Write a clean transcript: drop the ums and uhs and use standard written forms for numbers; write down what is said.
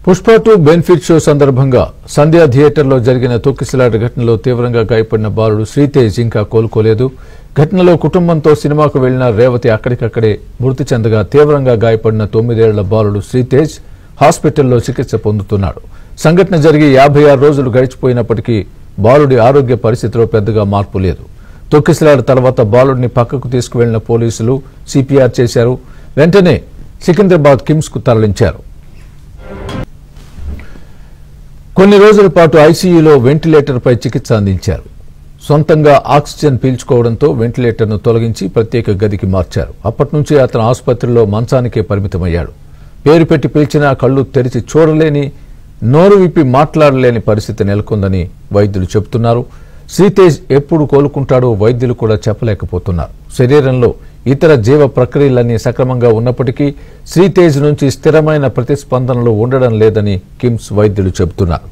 Pushpa 2 benefit show సందర్భంగా సంధ్యా థియేటర్లో జరిగిన తొక్కిసలాట ఘటనలో తీవ్రంగా గాయపడిన బాలుడు శ్రీతేజ్ ఇంకా కోలుకోలేదు. ఘటనలో కుటుంబంతో సినిమాకు వెళ్లిన రేవతి అక్కడికక్కడే మృతి చెందగా తీవ్రంగా గాయపడిన 9 ఏళ్ల బాలుడు శ్రీతేజ్ హాస్పిటల్లో చికిత్స పొందుతున్నాడు. సంఘటన జరిగి 56 రోజులు గడిచిపోయినప్పటికీ బాలుడి ఆరోగ్య పరిస్థితిలో పెద్దగా మార్పు లేదు. తొక్కిసలాట తర్వాత బాలుడిని పక్కకు తీసుకువెళ్లిన పోలీసులు సిపిఆర్ చేశారు. వెంటనే సికింద్రాబాద్ కిమ్స్ కు తరలించారు. కొన్ని రోజుల పాటు ఐసీయూలో వెంటిలేటర్పై చికిత్స అందించారు. సొంతంగా ఆక్సిజన్ పీల్చుకోవడంతో వెంటిలేటర్ను తొలగించి ప్రత్యేక గదికి మార్చారు. అప్పటి నుంచి అతను ఆసుపత్రిలో మంచానికే పరిమితమయ్యాడు. పేరు పెట్టి పిలిచినా కళ్లు తెరిచి చూడలేని, నోరు విప్పి మాట్లాడలేని పరిస్థితి నెలకొందని వైద్యులు చెబుతున్నారు. శ్రీతేజ్ ఎప్పుడు కోలుకుంటాడో వైద్యులు కూడా చెప్పలేకపోతున్నారు. శరీరంలో ఇతర జీవ ప్రక్రియలన్నీ సక్రమంగా ఉన్నప్పటికీ శ్రీతేజ్ నుంచి స్థిరమైన ప్రతిస్పందనలు ఉండడం లేదని కిమ్స్ వైద్యులు చెబుతున్నారు.